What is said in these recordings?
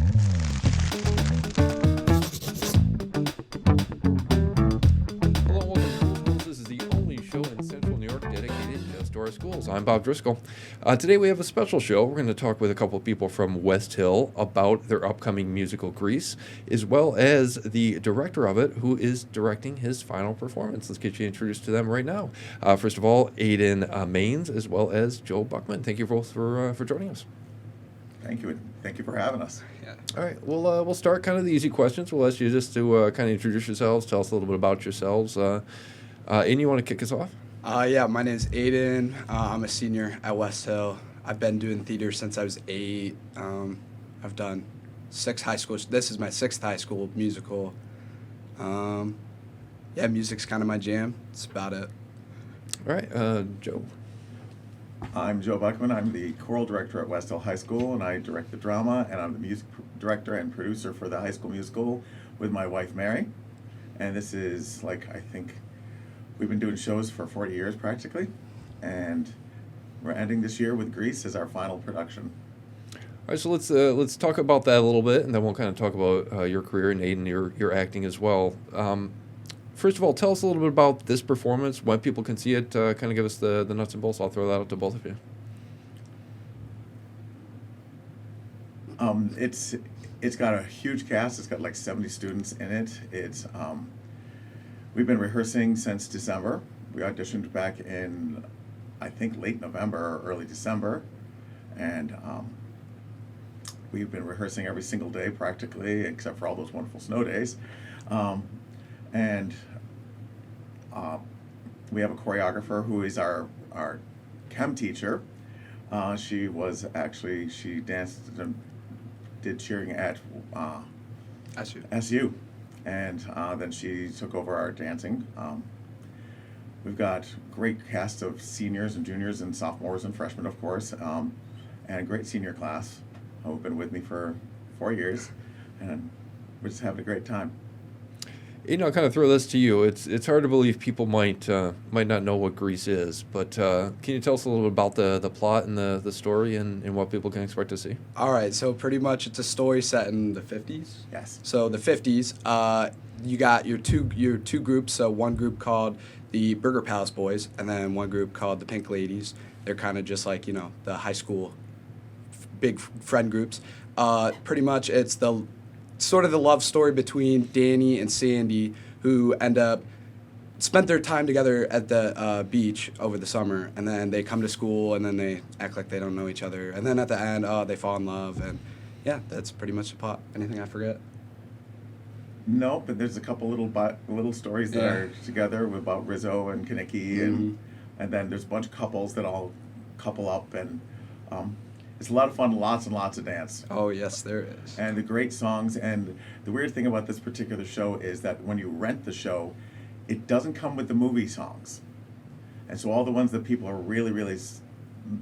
Hello and welcome to Cool Schools. This is the only show in Central New York dedicated just to our schools. I'm Bob Driscoll. Today we have a special show. We're going to talk with a couple of people from Westhill about their upcoming musical Grease, as well as the director of it, who is directing his final performance. Let's get you introduced to them right now. First of all, Aiden Maines, as well as Joe Buckman. Thank you both for joining us. Thank you. Thank you for having us. Yeah. All right, we'll start kind of the easy questions. We'll ask you just to kind of introduce yourselves, tell us a little bit about yourselves. Aiden, you want to kick us off? Yeah, my name's Aiden. I'm a senior at Westhill. I've been doing theater since I was 8. I've done 6 high schools. This is my 6th high school musical. Yeah, music's kind of my jam. That's about it. All right, Joe. I'm Joe Buckman. I'm the choral director at Westhill High School, and I direct the drama, and I'm the music director and producer for the high school musical with my wife, Mary. And this is, I think we've been doing shows for 40 years practically, and we're ending this year with Grease as our final production. All right, so let's talk about that a little bit, and then we'll kind of talk about your career and Aiden, your acting as well. First of all, tell us a little bit about this performance, when people can see it. Kind of give us the nuts and bolts. I'll throw that out to both of you. It's got a huge cast. It's got like 70 students in it. It's we've been rehearsing since December. We auditioned back in, I think, late November or early December, and we've been rehearsing every single day practically, except for all those wonderful snow days. And we have a choreographer who is our chem teacher. She danced and did cheering at SU, and then she took over our dancing. We've got great cast of seniors and juniors and sophomores and freshmen, of course, and a great senior class who've been with me for 4 years, and we're just having a great time. I'll kind of throw this to you. It's hard to believe people might not know what Grease is, but can you tell us a little bit about the plot and the story and what people can expect to see? All right, so pretty much it's a story set in the 50s. Yes. So the 50s, you got your two groups. So one group called the Burger Palace Boys, and then one group called the Pink Ladies. They're kind of just like, the high school big friend groups. Pretty much it's sort of the love story between Danny and Sandy, who spent their time together at the beach over the summer, and then they come to school, and then they act like they don't know each other, and then at the end, they fall in love, and yeah, that's pretty much the plot. Anything I forget? No, but there's a couple little stories that are together about Rizzo and Kanicki, and then there's a bunch of couples that all couple up, and it's a lot of fun, lots and lots of dance. Oh, yes, there is. And the great songs. And the weird thing about this particular show is that when you rent the show, it doesn't come with the movie songs. And so all the ones that people are really, really,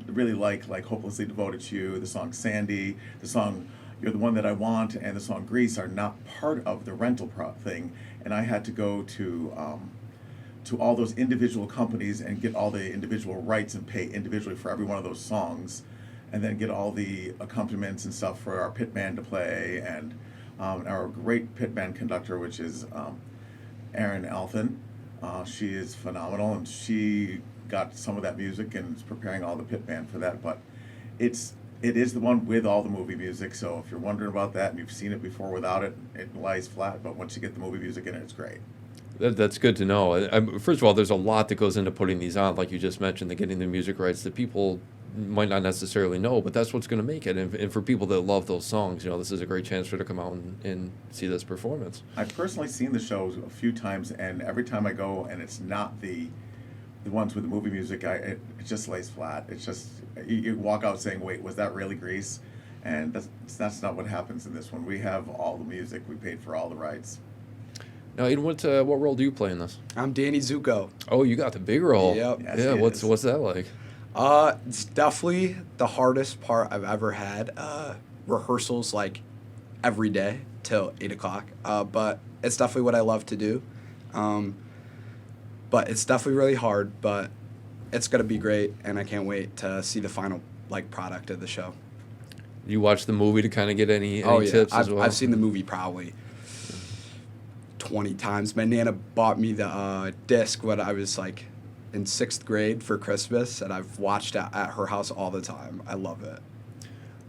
really like Hopelessly Devoted to You, the song Sandy, the song You're the One That I Want, and the song Grease are not part of the rental thing. And I had to go to all those individual companies and get all the individual rights and pay individually for every one of those songs, and then get all the accompaniments and stuff for our pit band to play, and our great pit band conductor, which is Erin Alphen. She is phenomenal, and she got some of that music and is preparing all the pit band for that. But it is the one with all the movie music, so if you're wondering about that and you've seen it before without it, it lies flat, but once you get the movie music in it, it's great. That's good to know. First of all, there's a lot that goes into putting these on, like you just mentioned, the getting the music rights that people might not necessarily know, but that's what's going to make it. And for people that love those songs, this is a great chance for them to come out and see this performance. I've personally seen the shows a few times, and every time I go and it's not the ones with the movie music, it just lays flat. It's just, you walk out saying, wait, was that really Grease? And that's not what happens in this one. We have all the music. We paid for all the rights. Now, Aiden, what role do you play in this? I'm Danny Zuko. Oh, you got the big role. Yep. Yes, Yeah, he what's is. that like? It's definitely the hardest part I've ever had. Rehearsals every day till 8 o'clock. But it's definitely what I love to do. But it's definitely really hard, but it's gonna be great, and I can't wait to see the final product of the show. You watch the movie to kind of get any Oh, yeah. tips as I've, well? I've seen the movie probably 20 times. My Nana bought me the disc when I was like in 6th grade for Christmas, and I've watched it at her house all the time. I love it.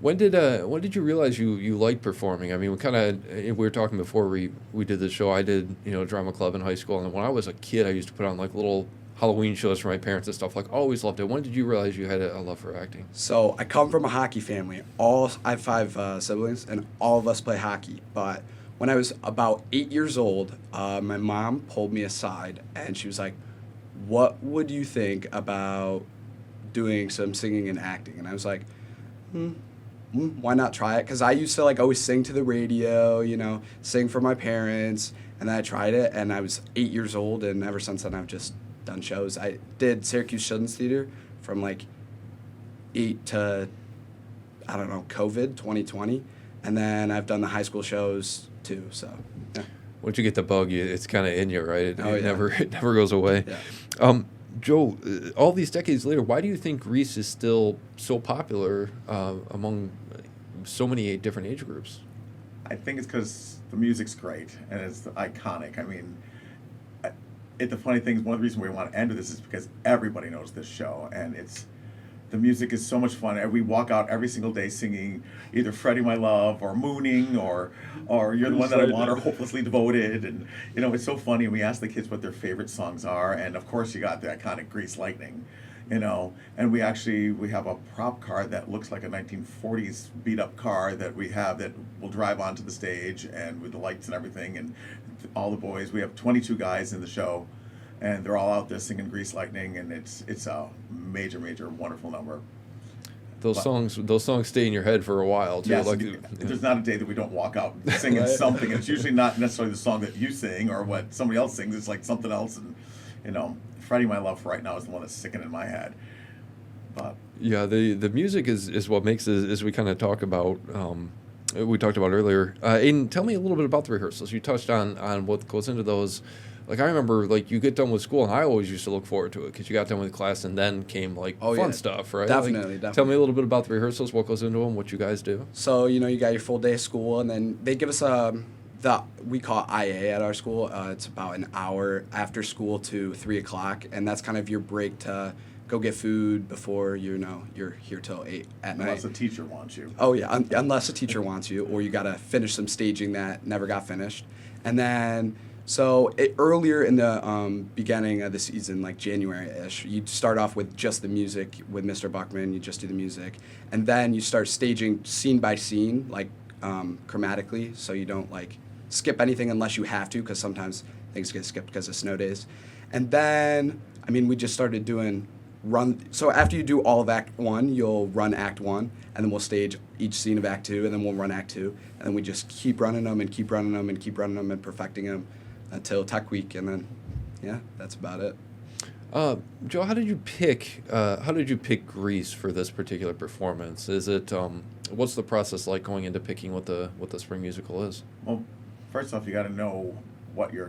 When did you realize you liked performing? I mean, we were talking before we did the show. I did drama club in high school, and when I was a kid, I used to put on like little Halloween shows for my parents and stuff. Like, always loved it. When did you realize you had a love for acting? So I come from a hockey family. I have 5 siblings, and all of us play hockey. But when I was about 8 years old, my mom pulled me aside, and she was like, "What would you think about doing some singing and acting?" And I was like, why not try it? Because I used to like always sing to the radio, sing for my parents. And then I tried it, and I was 8 years old, and ever since then I've just done shows. I did Syracuse Children's Theater from like 8 to, I don't know, COVID 2020. And then I've done the high school shows too, so yeah. Once you get the bug, it's kind of in you, right? It Yeah. never goes away. Yeah. Joe, all these decades later, why do you think Grease is still so popular among so many different age groups? I think it's because the music's great and it's iconic. I mean, the funny thing is, one of the reasons we want to end with this is because everybody knows this show, and the music is so much fun. And we walk out every single day singing either "Freddie My Love" or "Mooning" or "You're the One That I Want" or "Hopelessly Devoted." And it's so funny. We ask the kids what their favorite songs are, and of course you got the iconic "Grease Lightning." And we have a prop car that looks like a 1940s beat up car that we have that will drive onto the stage, and with the lights and everything, and all the boys. We have 22 guys in the show, and they're all out there singing "Grease Lightning," and it's a major wonderful number. Those songs stay in your head for a while too. Yes, Like, there's not a day that we don't walk out singing something, and it's usually not necessarily the song that you sing or what somebody else sings. It's like something else, and "Freddie My Love" for right now is the one that's sticking in my head. But yeah, the music is what makes it, as we kind of talk about. We talked about earlier. Aiden, tell me a little bit about the rehearsals. You touched on what goes into those. Like, I remember, like, you get done with school, and I always used to look forward to it because you got done with class, and then came, like, fun stuff, right? Definitely. Tell me a little bit about the rehearsals, what goes into them, what you guys do. So, you got your full day of school, and then they give us we call it IA at our school. It's about an hour after school to 3 o'clock, and that's kind of your break to go get food before, you're here till 8 at night. unless a teacher wants you. Oh, yeah, unless a teacher wants you, or you got to finish some staging that never got finished. And then, earlier in the beginning of the season, like January-ish, you start off with just the music with Mr. Buckman. You just do the music. And then you start staging scene by scene, like chromatically, so you don't, like, skip anything unless you have to, because sometimes things get skipped because of snow days. And then, we just started doing so after you do all of Act 1, you'll run Act 1, and then we'll stage each scene of Act 2, and then we'll run Act 2, and then we just keep running them and keep running them and keep running them and perfecting them until Tech Week, and then, yeah, that's about it. Joe, how did you pick Grease for this particular performance? Is it what's the process like going into picking what the spring musical is? Well, first off, you got to know what your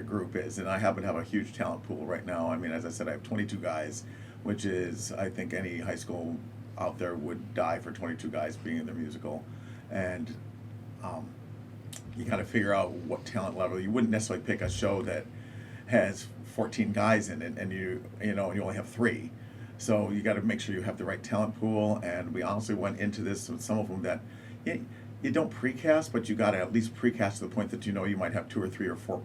group is, and I happen to have a huge talent pool right now. As I said, I have 22 guys, which is, I think any high school out there would die for 22 guys being in their musical, and you got to figure out what talent level. You wouldn't necessarily pick a show that has 14 guys in it, and you only have 3. So you got to make sure you have the right talent pool. And we honestly went into this with some of them that you don't precast, but you got to at least precast to the point that you might have 2 or 3 or 4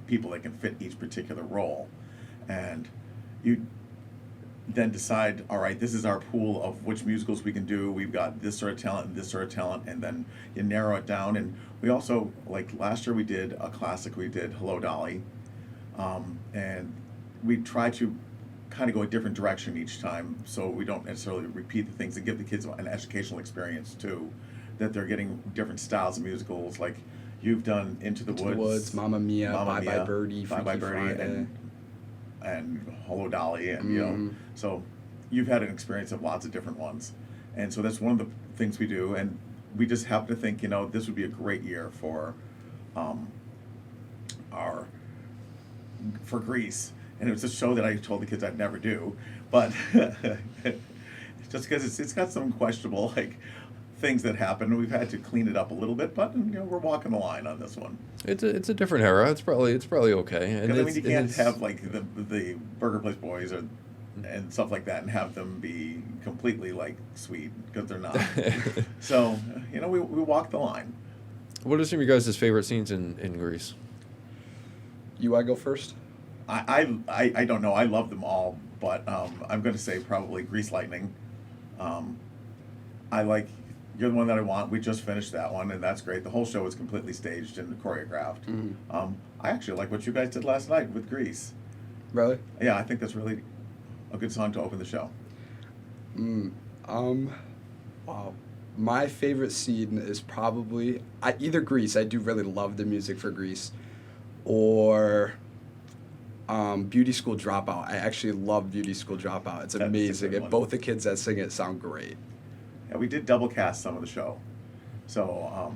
people that can fit each particular role, and you then decide, all right, this is our pool of which musicals we can do. We've got this sort of talent and this sort of talent, and then you narrow it down. And we also, like last year, we did a classic. We did Hello, Dolly, and we try to kind of go a different direction each time, so we don't necessarily repeat the things, and give the kids an educational experience too, that they're getting different styles of musicals. Like you've done Into the Woods, Mamma Mia, Bye Bye Birdie, Bye Bye Freaky Birdie, Friday. and Hello, Dolly, and so you've had an experience of lots of different ones, and so that's one of the things we do. And we just happen to think, this would be a great year for Grease. And it was a show that I told the kids I'd never do, but just because it's got some questionable, like, things that happen. We've had to clean it up a little bit, but we're walking the line on this one. It's a different era. It's probably okay. And Because I mean, you can't it's- have like the Burger Place Boys and stuff like that, and have them be completely like sweet, because they're not. So we walk the line. What are some of your guys' favorite scenes in Grease? You want to go first? I don't know. I love them all, but I'm going to say probably Grease Lightning. I like You're the One That I Want. We just finished that one, and that's great. The whole show is completely staged and choreographed. Mm-hmm. I actually like what you guys did last night with Grease. Really? Yeah, I think that's really a good song to open the show. Wow. My favorite scene is probably either Grease. I do really love the music for Grease, or Beauty School Dropout. I actually love Beauty School Dropout. It's That's a amazing, good and one. both the kids that sing it sound great. Yeah, we did double cast some of the show, so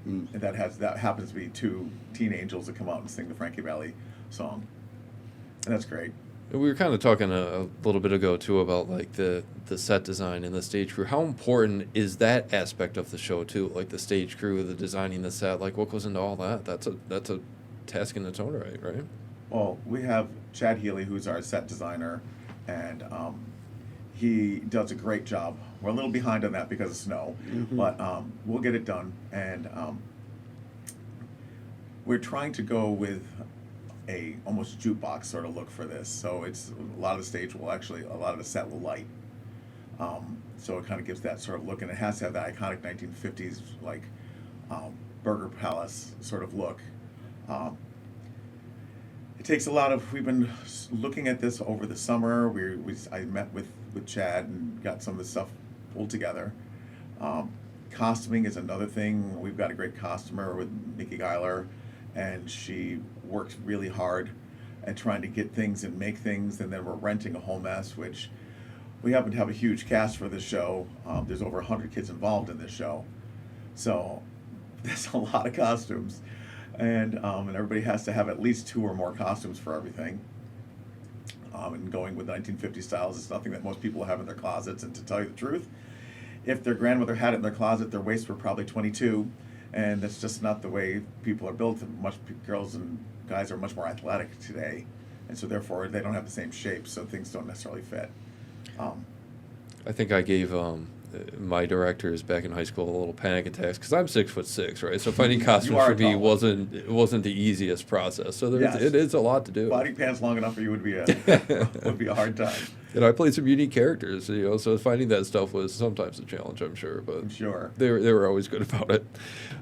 and that happens to be two teen angels that come out and sing the Frankie Valli song, and that's great. We were kind of talking a little bit ago too about like the set design and the stage crew. How important is that aspect of the show too? Like the stage crew, the designing the set. Like what goes into all that? That's a task in its own right? Well, we have Chad Healy, who's our set designer, and he does a great job. We're a little behind on that because of snow, but we'll get it done. And we're trying to go with a almost jukebox sort of look for this. So it's a lot of the stage will actually, a lot of the set will light. So it kind of gives that sort of look, and it has to have that iconic 1950s like Burger Palace sort of look. It takes a lot of. We've been looking at this over the summer. I met with Chad and got some of the stuff pulled together. Costuming is another thing. We've got a great costumer with Nikki Geiler, and she works really hard at trying to get things and make things. And then we're renting a whole mess, which we happen to have a huge cast for this show. There's over 100 kids involved in this show, so there's a lot of costumes. And everybody has to have at least 2 or more costumes for everything. And going with 1950 styles is nothing that most people have in their closets. And to tell you the truth, if their grandmother had it in their closet, their waists were probably 22. And that's just not the way people are built. Girls and guys are much more athletic today. And so therefore they don't have the same shape, so things don't necessarily fit. I think I gave my directors back in high school a little panic attacks because I'm 6'6", right? So finding costumes are for me tall. wasn't the easiest process. So Yes. it is a lot to do. Body pants long enough for you would be a hard time. And I played some unique characters, so finding that stuff was sometimes a challenge, I'm sure. But I'm sure. they were always good about it.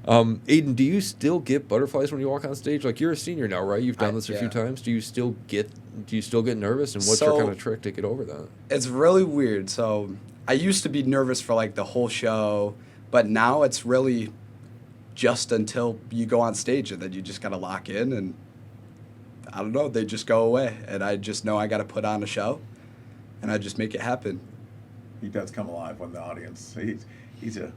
Aiden, do you still get butterflies when you walk on stage? Like you're a senior now, right? You've done this a few Yeah. times. Do you still get nervous? And what's your kind of trick to get over that? It's really weird. So I used to be nervous for like the whole show, but now it's really just until you go on stage, and then you just gotta lock in, and I don't know, they just go away, and I just know I gotta put on a show, and I just make it happen. He does come alive when the audience. He's a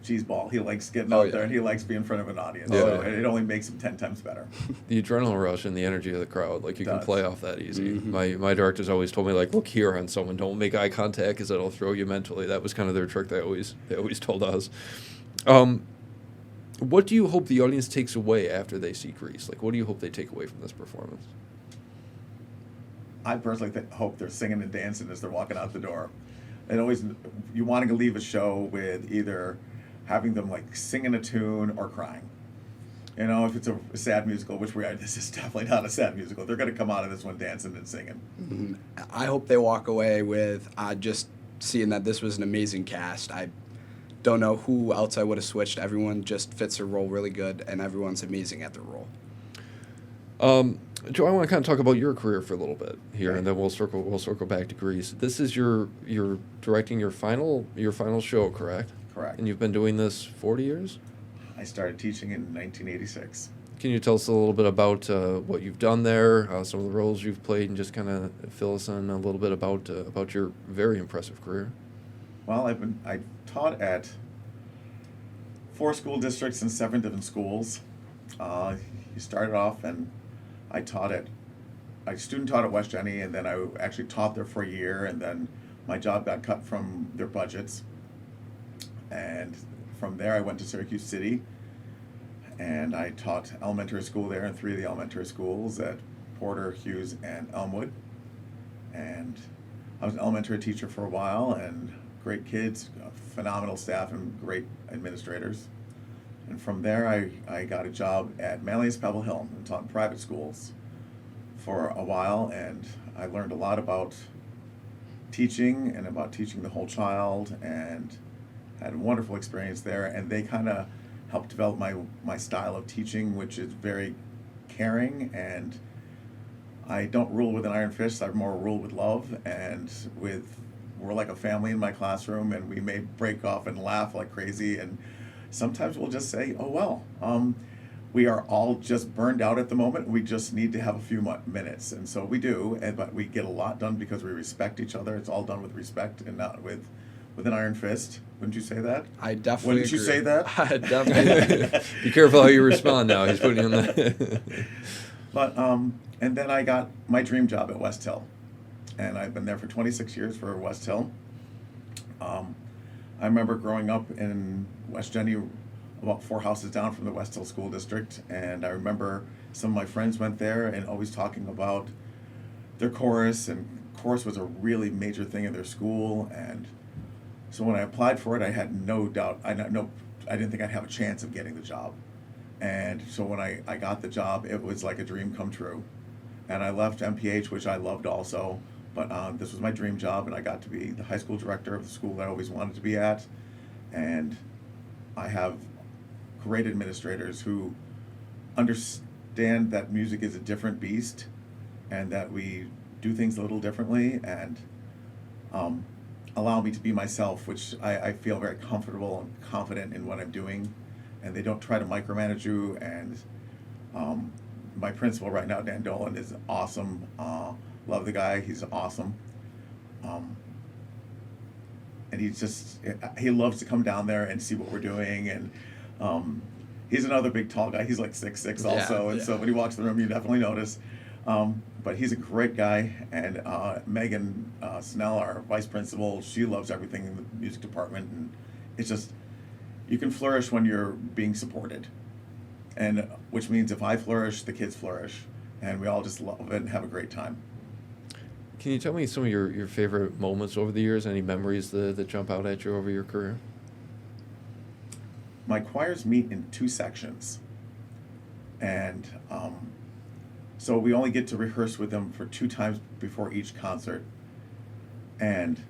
cheese ball. He likes getting Oh, out yeah. there, and he likes being in front of an audience. Oh, So yeah. it only makes him 10 times better. The adrenaline rush and the energy of the crowd, like you can Does. play off that easy. My directors always told me, like, look here on someone, don't make eye contact because that'll throw you mentally. That was kind of their trick they always told us. What do you hope the audience takes away after they see Grease? Like, what do you hope they take away from this performance? I personally hope they're singing and dancing as they're walking out the door. And always, you want to leave a show with either having them like singing a tune or crying. You know, if it's a sad musical, which we are, this is definitely not a sad musical. They're going to come out of this one dancing and singing. I hope they walk away with just seeing that this was an amazing cast. I don't know who else I would have switched. Everyone just fits their role really good, and everyone's amazing at their role. Joe, I want to kind of talk about your career for a little bit here, Okay. and then we'll circle back to Grease. This is you're directing your final show, correct? Correct. And you've been doing this 40 years. I started teaching in 1986. Can you tell us a little bit about what you've done there, some of the roles you've played, and just kind of fill us in a little bit about your very impressive career? Well, I taught at 4 school districts and 7 different schools. You started off, and I student taught at West Jenny, and then I actually taught there for a year, and then my job got cut from their budgets. And from there, I went to Syracuse City, and I taught elementary school there in 3 of the elementary schools at Porter, Hughes, and Elmwood. And I was an elementary teacher for a while, and great kids, phenomenal staff, and great administrators. And from there, I got a job at Manlius Pebble Hill and taught in private schools for a while, and I learned a lot about teaching and about teaching the whole child, and had a wonderful experience there. And they kind of helped develop my style of teaching, which is very caring, and I don't rule with an iron fist. I more rule with love, and we're like a family in my classroom, and we may break off and laugh like crazy, and sometimes we'll just say, oh well, we are all just burned out at the moment. We just need to have a few minutes, and so we do. But we get a lot done because we respect each other. It's all done with respect and not with an iron fist. Wouldn't you say that? I definitely Wouldn't you say that? I definitely. Be careful how you respond now. He's putting you on the. But and then I got my dream job at Westhill, and I've been there for 26 years for Westhill. I remember growing up in West Jenny, about 4 houses down from the Westhill School District, and I remember some of my friends went there and always talking about their chorus, and chorus was a really major thing in their school. And so when I applied for it, I had no doubt. I didn't think I'd have a chance of getting the job. And so when I got the job, it was like a dream come true. And I left MPH, which I loved also, but this was my dream job, and I got to be the high school director of the school that I always wanted to be at. And I have great administrators who understand that music is a different beast, and that we do things a little differently, and allow me to be myself, which I feel very comfortable and confident in what I'm doing. And they don't try to micromanage you. And my principal right now, Dan Dolan, is awesome. Love the guy. He's awesome. And he loves to come down there and see what we're doing. And he's another big tall guy. He's like 6'6" also. And so when he walks in the room, you definitely notice. But he's a great guy. And Megan Snell, our vice principal, she loves everything in the music department. And it's just, you can flourish when you're being supported, and which means if I flourish, the kids flourish, and we all just love it and have a great time. Can you tell me some of your favorite moments over the years? Any memories that jump out at you over your career? My choirs meet in 2 sections, and so we only get to rehearse with them for 2 times before each concert. And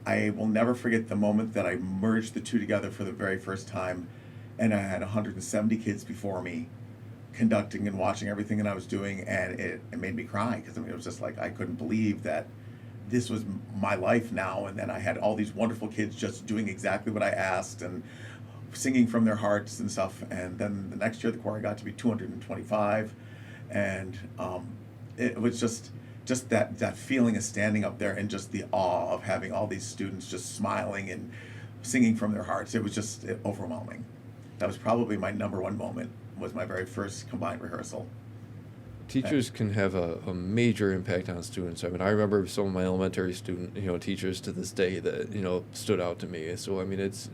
I will never forget the moment that I merged the 2 together for the very first time, and I had 170 kids before me conducting and watching everything that I was doing, and it made me cry, because it was just like I couldn't believe that this was my life now, and then I had all these wonderful kids just doing exactly what I asked and singing from their hearts and stuff. And then the next year the choir got to be 225, and it was just that feeling of standing up there and just the awe of having all these students just smiling and singing from their hearts. It was just overwhelming. That was probably my number one moment, was my very first combined rehearsal. Teachers can have a major impact on students. I mean, I remember some of my elementary teachers to this day that, stood out to me. So, I mean, it's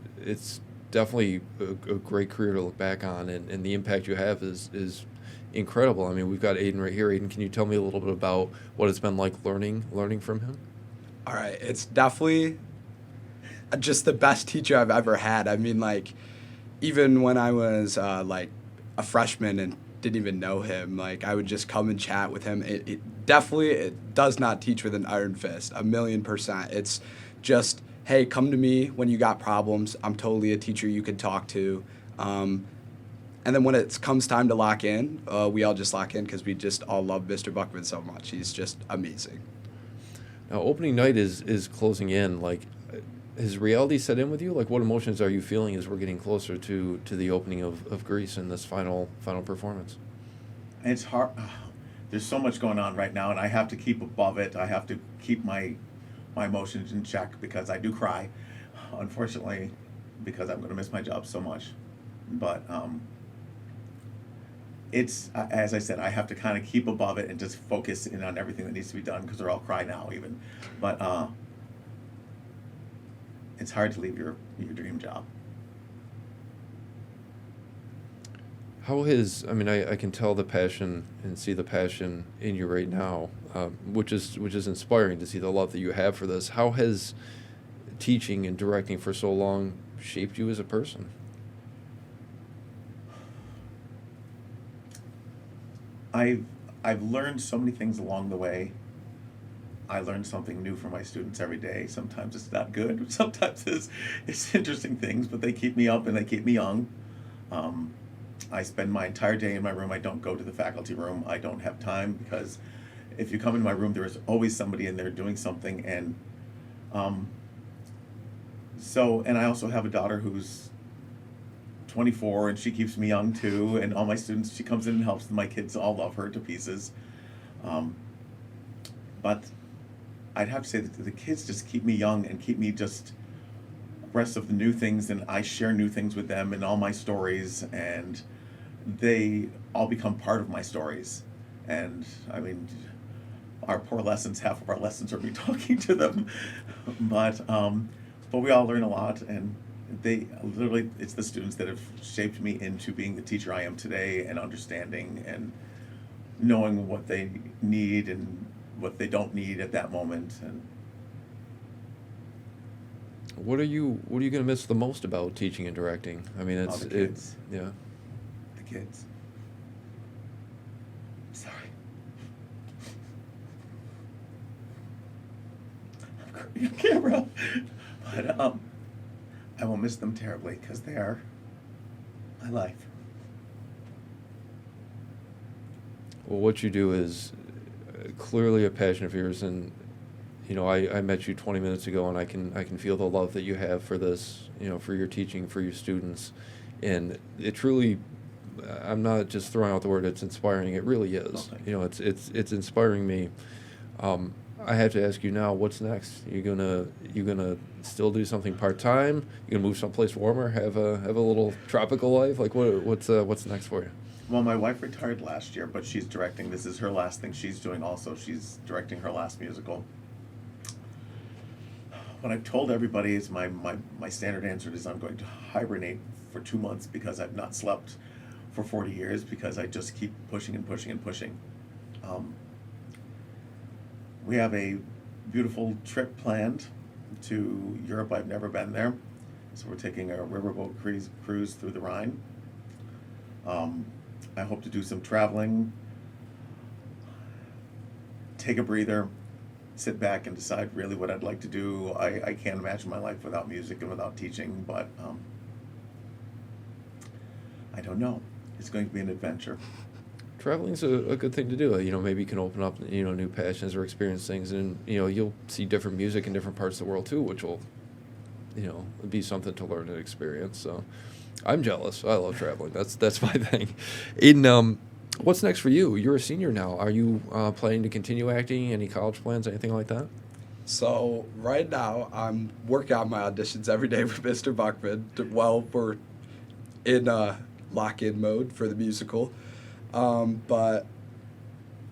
definitely a great career to look back on, and the impact you have is incredible. I mean, we've got Aiden right here. Aiden, can you tell me a little bit about what it's been like learning from him? All right, it's definitely just the best teacher I've ever had. I mean, like, even when I was like a freshman and didn't even know him, like, I would just come and chat with him. It definitely does not teach with an iron fist, 1,000,000%. It's just, hey, come to me when you got problems. I'm totally a teacher you could talk to. And then when it comes time to lock in, we all just lock in, because we just all love Mr. Buckman so much. He's just amazing. Now, opening night is closing in. Like, has reality set in with you? Like, what emotions are you feeling as we're getting closer to the opening of Grease and this final performance? It's hard. There's so much going on right now, and I have to keep above it. I have to keep my emotions in check, because I do cry, unfortunately, because I'm going to miss my job so much. But it's, as I said, I have to kind of keep above it and just focus in on everything that needs to be done, because they're all cry now even. But it's hard to leave your dream job. How has, I mean, I can tell the passion and see the passion in you right now, which is inspiring to see the love that you have for this. How has teaching and directing for so long shaped you as a person? I've learned so many things along the way. I learn something new from my students every day. Sometimes it's not good. Sometimes it's interesting things, but they keep me up and they keep me young. I spend my entire day in my room. I don't go to the faculty room. I don't have time because if you come in my room, there is always somebody in there doing something. And and I also have a daughter who's 24 and she keeps me young too. And all my students, she comes in and helps. My kids all love her to pieces. But I'd have to say that the kids just keep me young and keep me just abreast of the new things, and I share new things with them and all my stories, and they all become part of my stories. And I mean, our poor lessons, half of our lessons are me talking to them, but we all learn a lot, and they literally, it's the students that have shaped me into being the teacher I am today, and understanding and knowing what they need and what they don't need at that moment. And What are you going to miss the most about teaching and directing? I mean, the kids. Yeah. The kids. Sorry. I'm curving the camera. But I will miss them terribly because they are my life. Well, what you do is clearly a passion of yours, and you know, I met you 20 minutes ago, and I can feel the love that you have for this, you know, for your teaching, for your students, and it truly, I'm not just throwing out the word, it's inspiring. It really is. Okay. You know, it's inspiring me. I have to ask you now, what's next? You gonna still do something part time? You gonna move someplace warmer? Have a little tropical life? Like what's next for you? Well, my wife retired last year, but she's directing. This is her last thing she's doing also. She's directing her last musical. What I've told everybody is my standard answer is I'm going to hibernate for 2 months because I've not slept for 40 years because I just keep pushing and pushing and pushing. We have a beautiful trip planned to Europe. I've never been there. So we're taking a riverboat cruise through the Rhine. I hope to do some traveling, take a breather, sit back and decide really what I'd like to do. I can't imagine my life without music and without teaching, but I don't know. It's going to be an adventure. Traveling's a good thing to do. You know, maybe you can open up, you know, new passions or experience things, and you know, you'll see different music in different parts of the world too, which will, you know, be something to learn and experience. So, I'm jealous. I love traveling. That's my thing. What's next for you? You're a senior now. Are you planning to continue acting? Any college plans? Anything like that? So right now, I'm working on my auditions every day with Mr. Buckman. We're in lock-in mode for the musical. But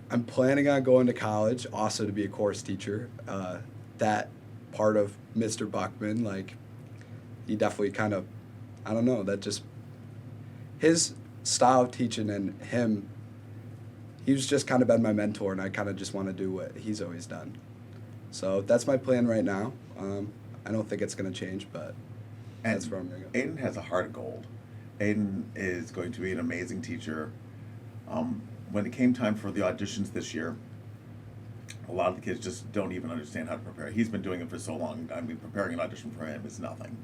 I'm planning on going to college, also to be a course teacher. That part of Mr. Buckman, like, he definitely kind of, I don't know, that just, his style of teaching and him, he's just kind of been my mentor, and I kind of just want to do what he's always done. So that's my plan right now. I don't think it's going to change, but that's where I'm going to go. Aiden has a heart of gold. Aiden is going to be an amazing teacher. When it came time for the auditions this year, a lot of the kids just don't even understand how to prepare. He's been doing it for so long. I mean, preparing an audition for him is nothing.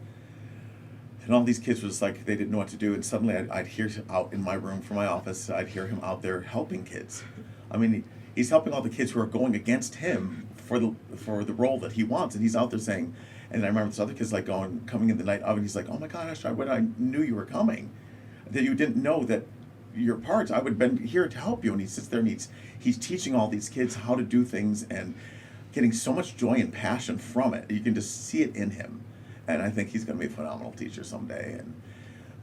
And all these kids were just like, they didn't know what to do. And suddenly I'd hear out in my room from my office, I'd hear him out there helping kids. I mean, he's helping all the kids who are going against him for the role that he wants. And he's out there saying, and I remember this other kid's like coming in the night of, and he's like, oh my gosh, I knew you were coming. That you didn't know that your parts, I would have been here to help you. And he sits there and he's teaching all these kids how to do things and getting so much joy and passion from it. You can just see it in him. And I think he's going to be a phenomenal teacher someday.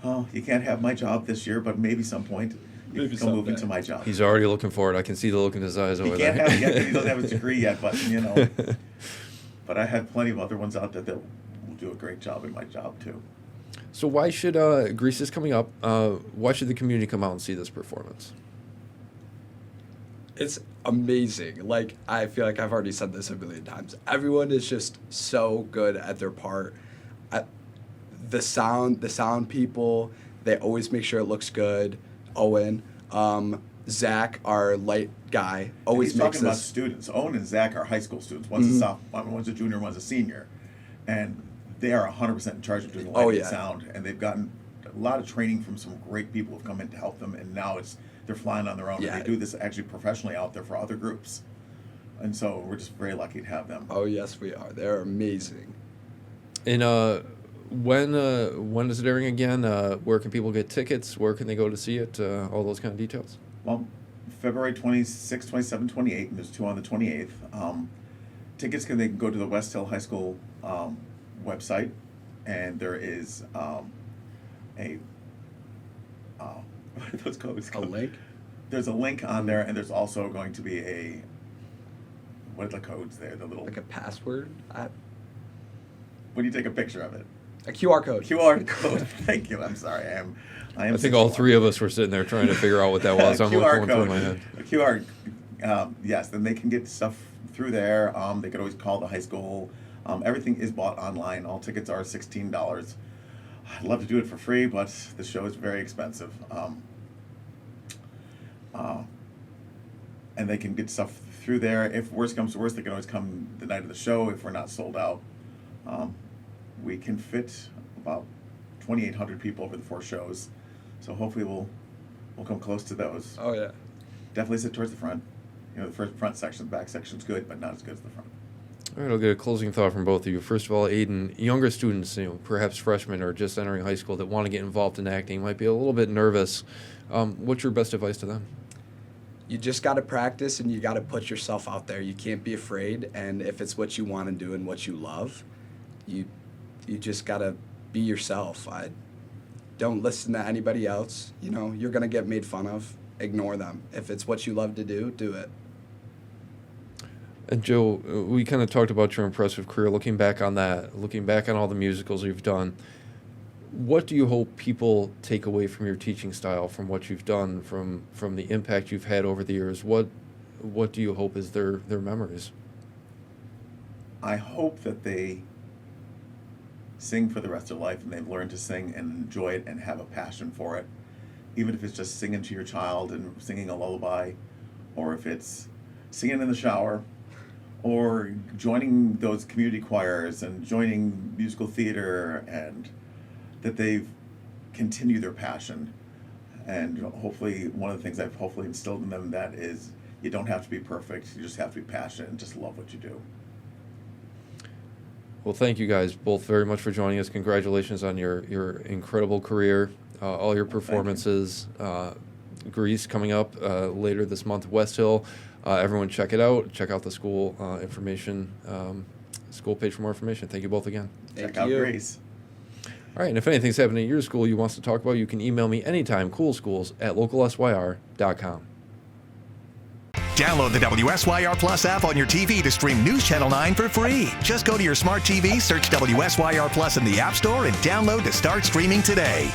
And you can't have my job this year, but maybe some point you can move into my job. He's already looking forward. I can see the look in his eyes over there. He can't have it yet because he doesn't have his degree yet, but you know. But I have plenty of other ones out there that do a great job in my job too. So why should Grease is coming up? Why should the community come out and see this performance? It's amazing. Like, I feel like I've already said this a million times. Everyone is just so good at their part. The sound people, they always make sure it looks good. Owen, Zach, our light guy, always He's makes talking about this. students. Owen and Zach are high school students. One's a sophomore, one's a junior, one's a senior, and they are 100% in charge of doing lighting and sound. And they've gotten a lot of training from some great people who've come in to help them. And now they're flying on their own. Yeah. And they do this actually professionally out there for other groups. And so we're just very lucky to have them. Oh yes, we are. They're amazing. And when is it airing again? Where can people get tickets? Where can they go to see it? All those kind of details. Well, February 26, 27, 28, and there's 2 on the 28th. Tickets they can go to the Westhill High School website, and there is what are those codes A called? link? There's a link on there, and there's also going to be what are the codes there? The little Like a password? when you take a picture of it. A QR code. QR code. Thank you. I'm sorry. I am. I think all 3 of us were sitting there trying to figure out what that was. I'm QR going through code. my head. A QR. Yes, then they can get stuff through there. They could always call the high school. Everything is bought online. All tickets are $16. I'd love to do it for free, but the show is very expensive. And they can get stuff through there. If worst comes to worst, they can always come the night of the show if we're not sold out. We can fit about 2,800 people over the 4 shows, so hopefully we'll come close to those. Oh yeah. Definitely sit towards the front. You know, the front section, the back section's good, but not as good as the front. All right, I'll get a closing thought from both of you. First of all, Aiden, younger students, perhaps freshmen or just entering high school that want to get involved in acting, might be a little bit nervous. What's your best advice to them? You just got to practice and you got to put yourself out there. You can't be afraid, and if it's what you want to do and what you love, you just got to be yourself. Don't listen to anybody else. You're going to get made fun of. Ignore them. If it's what you love to do it. And Joe, we kind of talked about your impressive career. Looking back on that, looking back on all the musicals you've done, what do you hope people take away from your teaching style, from what you've done, from the impact you've had over the years? What do you hope is their memories? I hope that they sing for the rest of their life and they've learned to sing and enjoy it and have a passion for it. Even if it's just singing to your child and singing a lullaby, or if it's singing in the shower, or joining those community choirs and joining musical theater, and that they've continued their passion. And hopefully one of the things I've hopefully instilled in them, that is, you don't have to be perfect, you just have to be passionate and just love what you do. Well, thank you guys both very much for joining us. Congratulations on your incredible career, all your performances. Grease coming up later this month, Westhill. Everyone check it out. Check out the school information, school page for more information. Thank you both again. Check out Grace. All right, and if anything's happening at your school you want us to talk about, you can email me anytime, coolschools@localsyr.com. Download the WSYR Plus app on your TV to stream News Channel 9 for free. Just go to your smart TV, search WSYR Plus in the App Store, and download to start streaming today.